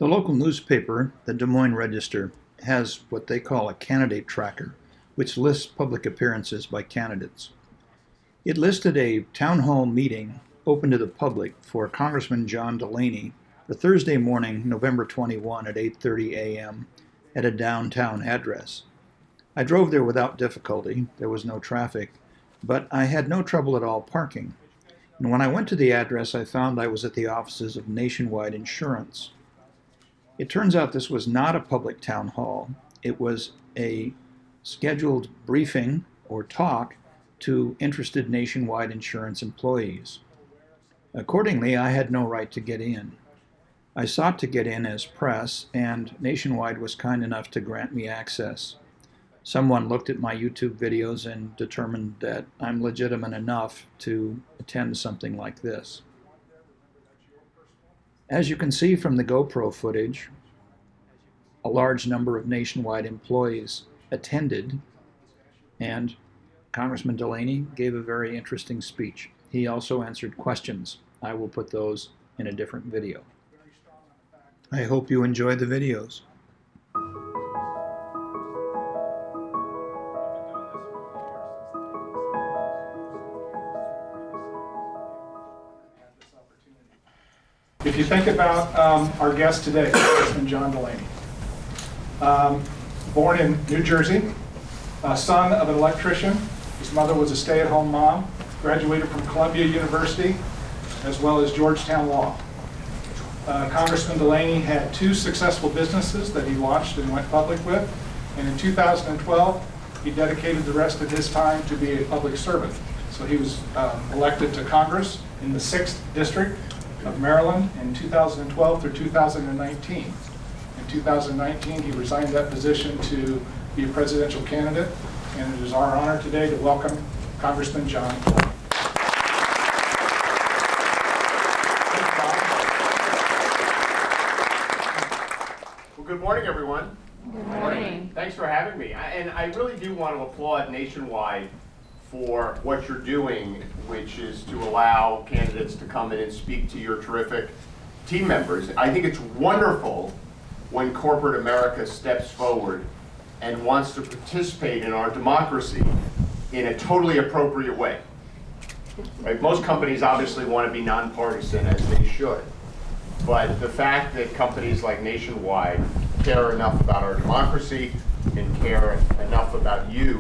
The local newspaper, the Des Moines Register, has what they call a candidate tracker, which lists public appearances by candidates. It listed a town hall meeting open to the public for Congressman John Delaney for Thursday morning, November 21 at 8:30 a.m. at a downtown address. I drove there without difficulty. There was no traffic, but I had no trouble at all parking. And when I went to the address, I found I was at the offices of Nationwide Insurance. It turns out this was not a public town hall. It was a scheduled briefing or talk to interested Nationwide Insurance employees. Accordingly, I had no right to get in. I sought to get in as press, and Nationwide was kind enough to grant me access. Someone looked at my YouTube videos and determined that I'm legitimate enough to attend something like this. As you can see from the GoPro footage, a large number of Nationwide employees attended, and Congressman Delaney gave a very interesting speech. He also answered questions. I will put those in a different video. I hope you enjoy the videos. If you think about our guest today, Congressman John Delaney, born in New Jersey, son of an electrician. His mother was a stay-at-home mom, graduated from Columbia University, as well as Georgetown Law. Congressman Delaney had two successful businesses that he launched and went public with, and in 2012, he dedicated the rest of his time to be a public servant. So he was elected to Congress in the 6th District of Maryland in 2012 through 2019. In 2019, he resigned that position to be a presidential candidate, and it is our honor today to welcome Congressman John Delaney. Well, good morning, everyone. Good morning. Thanks for having me. And I really do want to applaud Nationwide for what you're doing, which is to allow candidates to come in and speak to your terrific team members. I think it's wonderful when corporate America steps forward and wants to participate in our democracy in a totally appropriate way. Right? Most companies obviously want to be nonpartisan, as they should. But the fact that companies like Nationwide care enough about our democracy and care enough about you,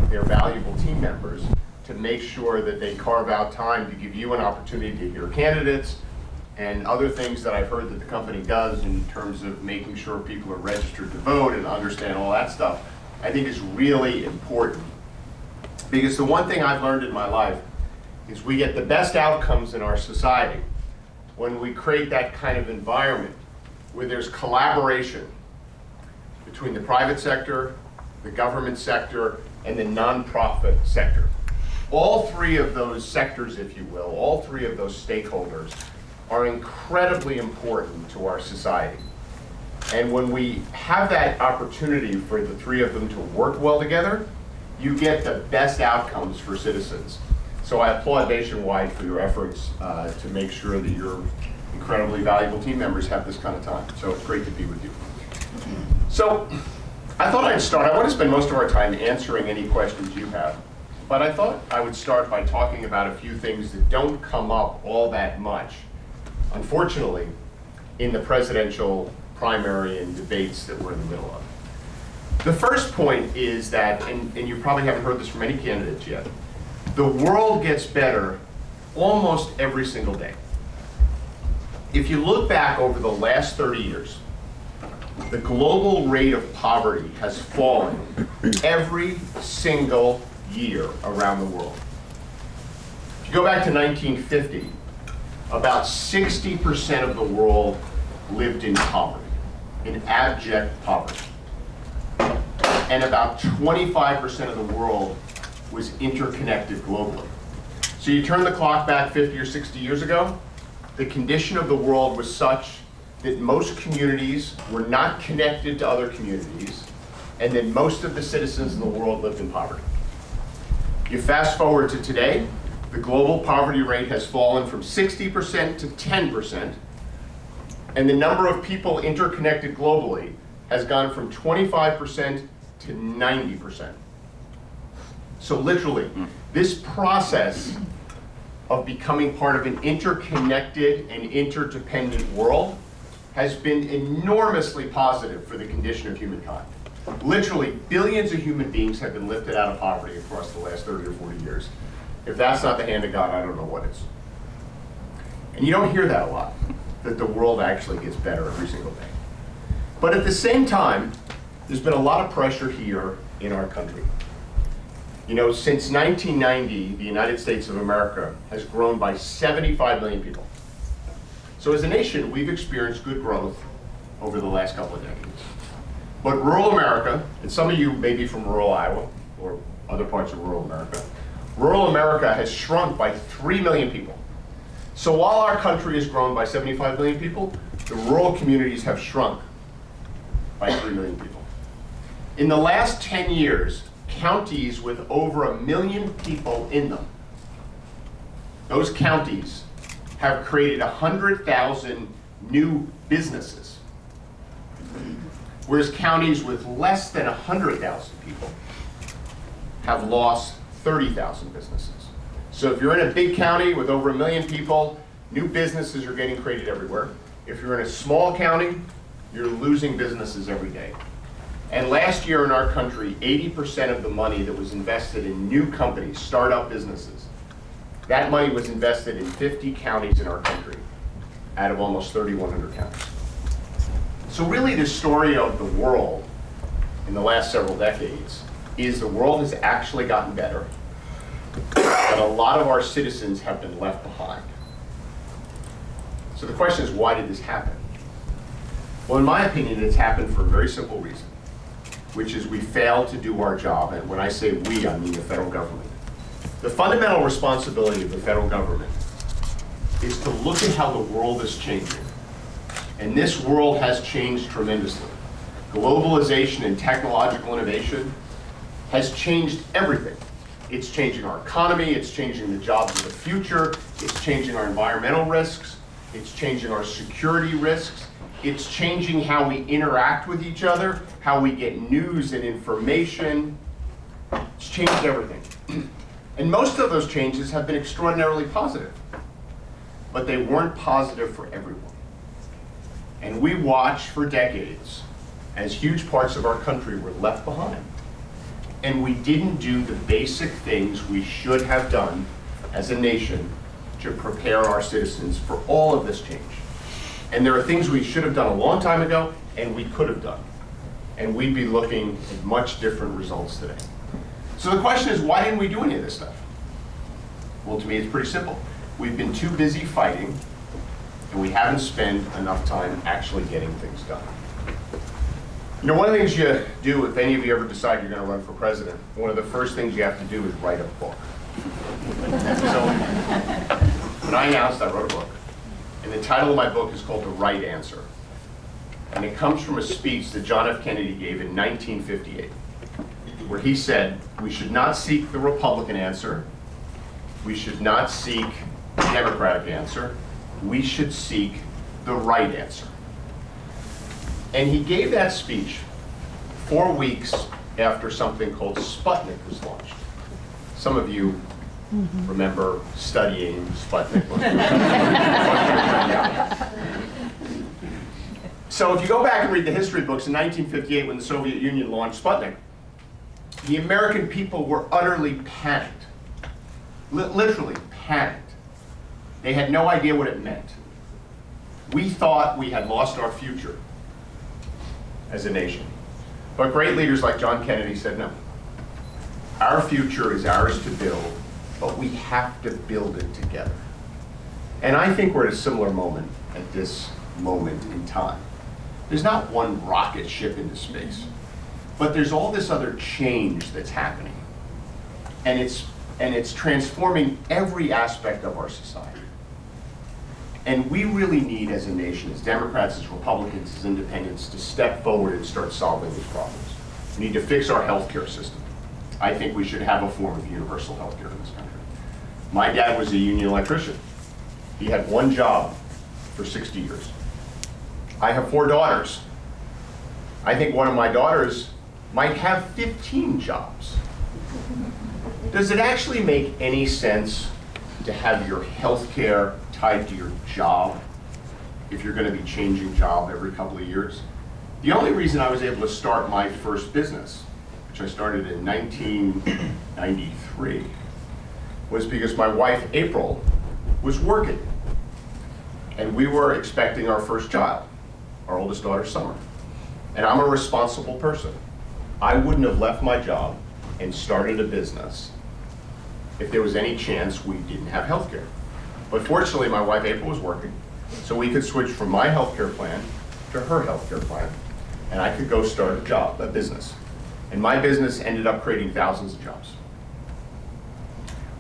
their valuable team members, to make sure that they carve out time to give you an opportunity to hear candidates and other things that I've heard that the company does in terms of making sure people are registered to vote and understand all that stuff, I think is really important. Because the one thing I've learned in my life is we get the best outcomes in our society when we create that kind of environment where there's collaboration between the private sector, the government sector, and the nonprofit sector. All three of those sectors, if you will, all three of those stakeholders are incredibly important to our society. And when we have that opportunity for the three of them to work well together, you get the best outcomes for citizens. So I applaud Nationwide for your efforts to make sure that your incredibly valuable team members have this kind of time. So it's great to be with you. So I thought I'd start. I want to spend most of our time answering any questions you have. But I thought I would start by talking about a few things that don't come up all that much, unfortunately, in the presidential primary and debates that we're in the middle of. The first point is that, and you probably haven't heard this from any candidates yet, the world gets better almost every single day. If you look back over the last 30 years, the global rate of poverty has fallen every single year around the world. If you go back to 1950, about 60% of the world lived in poverty, in abject poverty. And about 25% of the world was interconnected globally. So you turn the clock back 50 or 60 years ago, the condition of the world was such that most communities were not connected to other communities, and that most of the citizens in the world lived in poverty. You fast forward to today, the global poverty rate has fallen from 60% to 10%, And the number of people interconnected globally has gone from 25% to 90%. So literally, this process of becoming part of an interconnected and interdependent world has been enormously positive for the condition of humankind. Literally, billions of human beings have been lifted out of poverty across the last 30 or 40 years. If that's not the hand of God, I don't know what is. And you don't hear that a lot, that the world actually gets better every single day. But at the same time, there's been a lot of pressure here in our country. You know, since 1990, the United States of America has grown by 75 million people. So as a nation, we've experienced good growth over the last couple of decades. But rural America, and some of you may be from rural Iowa or other parts of rural America has shrunk by 3 million people. So while our country has grown by 75 million people, the rural communities have shrunk by 3 million people. In the last 10 years, counties with over 1 million people in them, those counties have created 100,000 new businesses, whereas counties with less than 100,000 people have lost 30,000 businesses. So if you're in a big county with over 1 million people, new businesses are getting created everywhere. If you're in a small county, you're losing businesses every day. And last year in our country, 80% of the money that was invested in new companies, startup businesses, that money was invested in 50 counties in our country out of almost 3,100 counties. So really the story of the world in the last several decades is the world has actually gotten better, but a lot of our citizens have been left behind. So the question is, why did this happen? Well, in my opinion, it's happened for a very simple reason, which is we failed to do our job. And when I say we, I mean the federal government. The fundamental responsibility of the federal government is to look at how the world is changing. And this world has changed tremendously. Globalization and technological innovation has changed everything. It's changing our economy, it's changing the jobs of the future, it's changing our environmental risks, it's changing our security risks, it's changing how we interact with each other, how we get news and information. It's changed everything. And most of those changes have been extraordinarily positive, but they weren't positive for everyone. And we watched for decades as huge parts of our country were left behind. And we didn't do the basic things we should have done as a nation to prepare our citizens for all of this change. And there are things we should have done a long time ago and we could have done. And we'd be looking at much different results today. So the question is, why didn't we do any of this stuff? Well, to me, it's pretty simple. We've been too busy fighting, and we haven't spent enough time actually getting things done. You know, one of the things you do, if any of you ever decide you're going to run for president, one of the first things you have to do is write a book. So when I announced I wrote a book, and the title of my book is called The Right Answer. And it comes from a speech that John F. Kennedy gave in 1958, where he said, we should not seek the Republican answer, we should not seek the Democratic answer, we should seek the right answer. And he gave that speech 4 weeks after something called Sputnik was launched. Some of you remember studying Sputnik. So if you go back and read the history books, in 1958 when the Soviet Union launched Sputnik, the American people were utterly panicked. Literally panicked. They had no idea what it meant. We thought we had lost our future as a nation. But great leaders like John Kennedy said, no. Our future is ours to build, but we have to build it together. And I think we're at a similar moment at this moment in time. There's not one rocket ship into space, but there's all this other change that's happening. And it's transforming every aspect of our society. And we really need, as a nation, as Democrats, as Republicans, as independents, to step forward and start solving these problems. We need to fix our healthcare system. I think we should have a form of universal healthcare in this country. My dad was a union electrician. He had one job for 60 years. I have 4 daughters. I think one of my daughters might have 15 jobs. Does it actually make any sense to have your health care tied to your job if you're going to be changing job every couple of years? The only reason I was able to start my first business, which I started in 1993, was because my wife, April, was working. And we were expecting our first child, our oldest daughter, Summer. And I'm a responsible person. I wouldn't have left my job and started a business if there was any chance we didn't have health care. But fortunately, my wife, April, was working, so we could switch from my health care plan to her health care plan, and I could go start a business. And my business ended up creating thousands of jobs.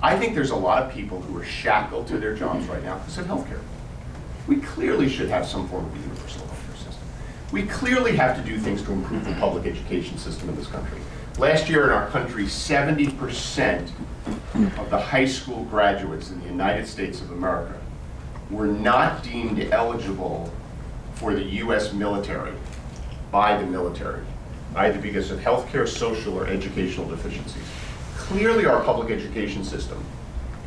I think there's a lot of people who are shackled to their jobs right now because of health care. We clearly should have some form of a universal health care system. We clearly have to do things to improve the public education system in this country. Last year in our country, 70% of the high school graduates in the United States of America were not deemed eligible for the US military by the military, either because of healthcare, social, or educational deficiencies. Clearly our public education system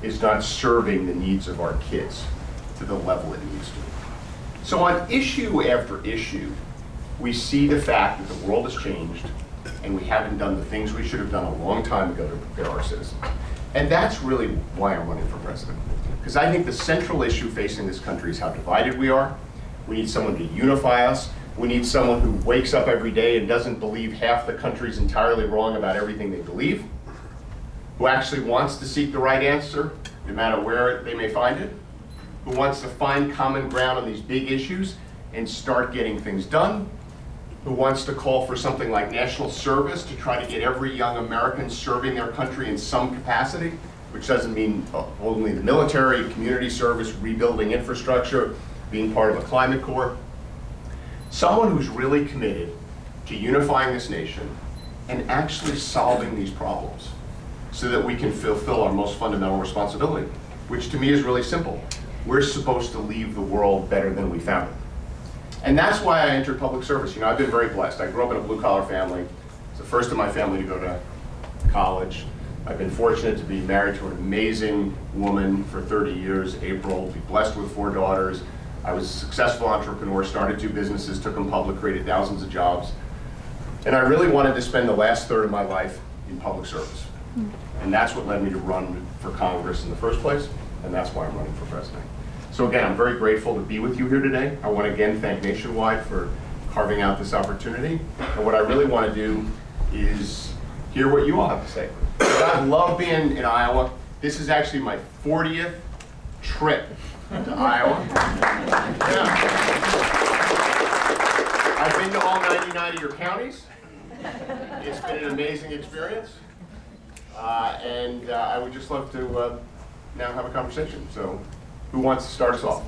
is not serving the needs of our kids to the level it needs to. So on issue after issue, we see the fact that the world has changed and we haven't done the things we should have done a long time ago to prepare our citizens. And that's really why I'm running for president. Because I think the central issue facing this country is how divided we are. We need someone to unify us. We need someone who wakes up every day and doesn't believe half the country's entirely wrong about everything they believe, who actually wants to seek the right answer, no matter where they may find it, who wants to find common ground on these big issues and start getting things done, who wants to call for something like national service to try to get every young American serving their country in some capacity, which doesn't mean only the military, community service, rebuilding infrastructure, being part of a climate corps. Someone who's really committed to unifying this nation and actually solving these problems so that we can fulfill our most fundamental responsibility, which to me is really simple. We're supposed to leave the world better than we found it. And that's why I entered public service. You know, I've been very blessed. I grew up in a blue-collar family. It's the first in my family to go to college. I've been fortunate to be married to an amazing woman for 30 years, April, be blessed with 4 daughters. I was a successful entrepreneur, started 2 businesses, took them public, created thousands of jobs. And I really wanted to spend the last third of my life in public service. And that's what led me to run for Congress in the first place, and that's why I'm running for president. So again, I'm very grateful to be with you here today. I want to again thank Nationwide for carving out this opportunity. And what I really want to do is hear what you all have to say. I love being in Iowa. This is actually my 40th trip to Iowa. Yeah. I've been to all 99 of your counties. It's been an amazing experience. And I would just love to now have a conversation. So who wants to start us off?